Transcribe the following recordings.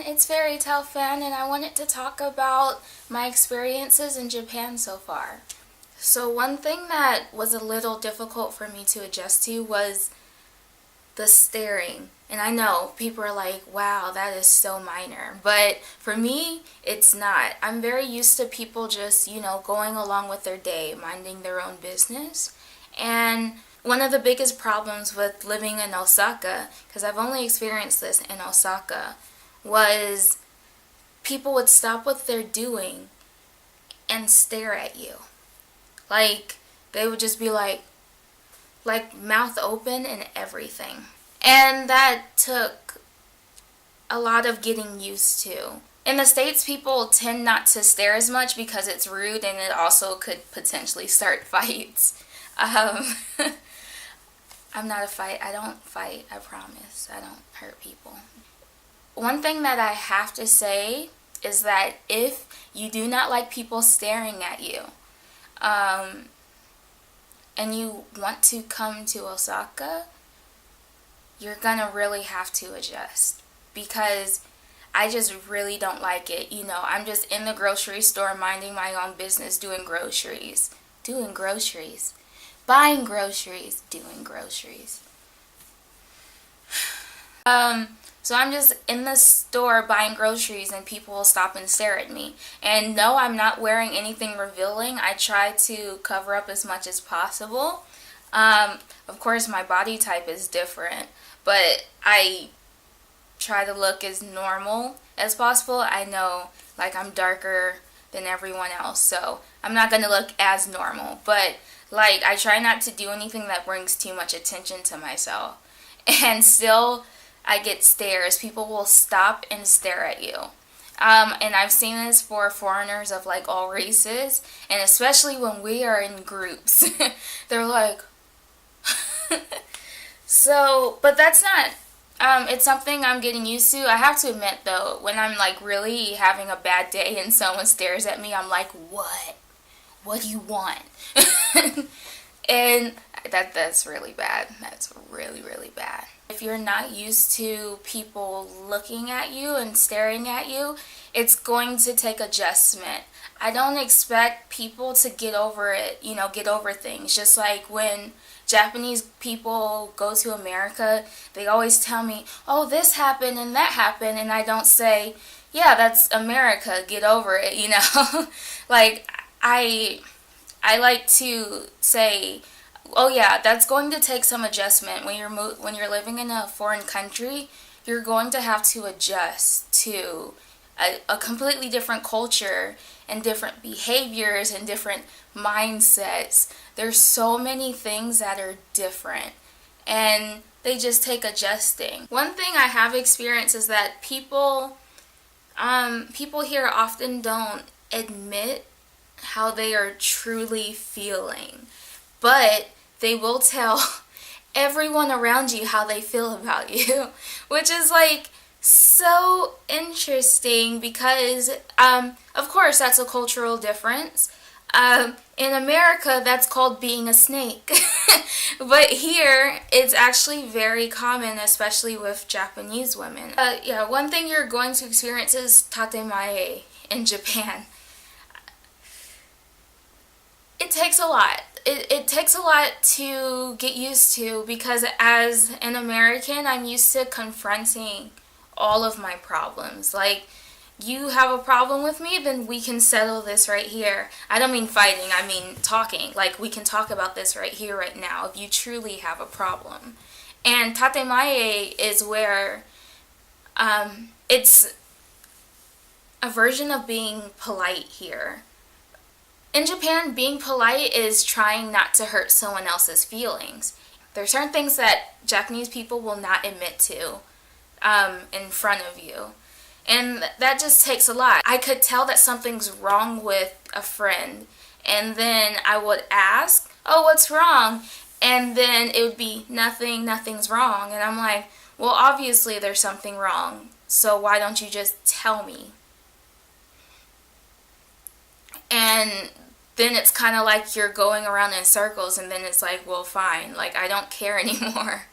it's Fairy Tale Fan, and I wanted to talk about my experiences in Japan so far. So one thing that was a little difficult for me to adjust to was the staring. And I know people are like, wow, that is so minor. But for me, it's not. I'm very used to people just, going along with their day, minding their own business. And one of the biggest problems with living in Osaka, because I've only experienced this in Osaka, was people would stop what they're doing and stare at you. Like, they would just be like mouth open and everything. And that took a lot of getting used to. In the States, people tend not to stare as much because it's rude and it also could potentially start fights. I'm not I don't fight, I promise. I don't hurt people. One thing that I have to say is that if you do not like people staring at you, and you want to come to Osaka, you're gonna really have to adjust, because I just really don't like it. I'm just in the grocery store minding my own business, doing groceries, buying groceries, doing groceries. So I'm just in the store buying groceries and people will stop and stare at me. And no, I'm not wearing anything revealing. I try to cover up as much as possible. Of course, my body type is different, but I try to look as normal as possible. I know, I'm darker than everyone else, so I'm not going to look as normal. But, I try not to do anything that brings too much attention to myself. And still, I get stares. People will stop and stare at you. And I've seen this for foreigners of all races, and especially when we are in groups. They're like, so, but that's not, it's something I'm getting used to. I have to admit though, when I'm really having a bad day and someone stares at me, I'm like, what? What do you want? And that's really bad. That's really, really bad. If you're not used to people looking at you and staring at you, it's going to take adjustment. I don't expect people to get over it, get over things. Just like when Japanese people go to America, they always tell me, oh, this happened and that happened, and I don't say, yeah, that's America, get over it, I like to say, oh yeah, that's going to take some adjustment. When you're living in a foreign country, you're going to have to adjust to a completely different culture and different behaviors and different mindsets. There's so many things that are different, and they just take adjusting. One thing I have experienced is that people here often don't admit how they are truly feeling, but they will tell everyone around you how they feel about you, which is so interesting because, of course, that's a cultural difference. In America, that's called being a snake. But here, it's actually very common, especially with Japanese women. One thing you're going to experience is tatemae in Japan. It takes a lot. It takes a lot to get used to, because as an American, I'm used to confronting all of my problems. You have a problem with me, then we can settle this right here. I don't mean fighting, I mean talking. We can talk about this right here, right now, if you truly have a problem. And tatemae is where it's a version of being polite here. In Japan, being polite is trying not to hurt someone else's feelings. There are certain things that Japanese people will not admit to in front of you. And that just takes a lot. I could tell that something's wrong with a friend, and then I would ask, oh, what's wrong? And then it would be nothing's wrong. And I'm like, well, obviously there's something wrong, so why don't you just tell me? And then it's kind of like you're going around in circles, and then it's like, well, fine, I don't care anymore.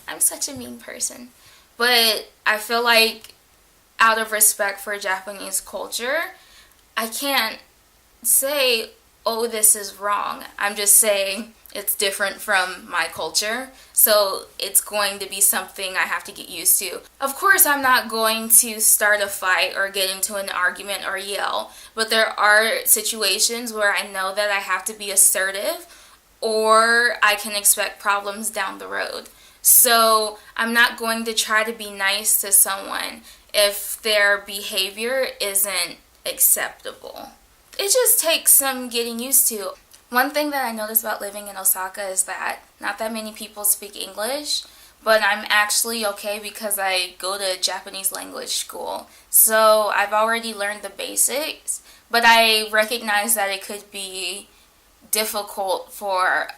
I'm such a mean person. But I feel like out of respect for Japanese culture, I can't say, oh, this is wrong. I'm just saying it's different from my culture, so it's going to be something I have to get used to. Of course, I'm not going to start a fight or get into an argument or yell, but there are situations where I know that I have to be assertive or I can expect problems down the road. So I'm not going to try to be nice to someone if their behavior isn't acceptable. It just takes some getting used to. One thing that I noticed about living in Osaka is that not that many people speak English, but I'm actually okay because I go to Japanese language school. So I've already learned the basics, but I recognize that it could be difficult for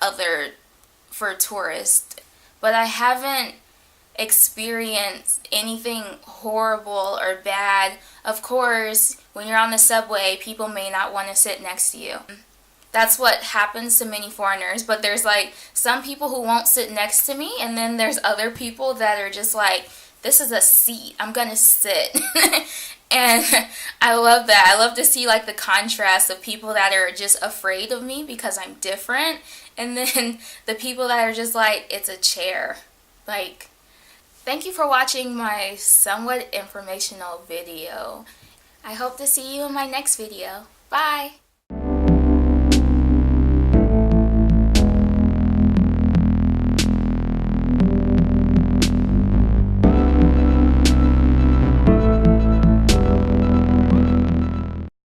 tourists. But I haven't experienced anything horrible or bad. Of course, when you're on the subway, people may not want to sit next to you. That's what happens to many foreigners, but there's like some people who won't sit next to me, and then there's other people that are just like, this is a seat, I'm gonna sit. And I love that. I love to see like the contrast of people that are just afraid of me because I'm different, and then the people that are just like, it's a chair. Like, thank you for watching my somewhat informational video. I hope to see you in my next video. Bye!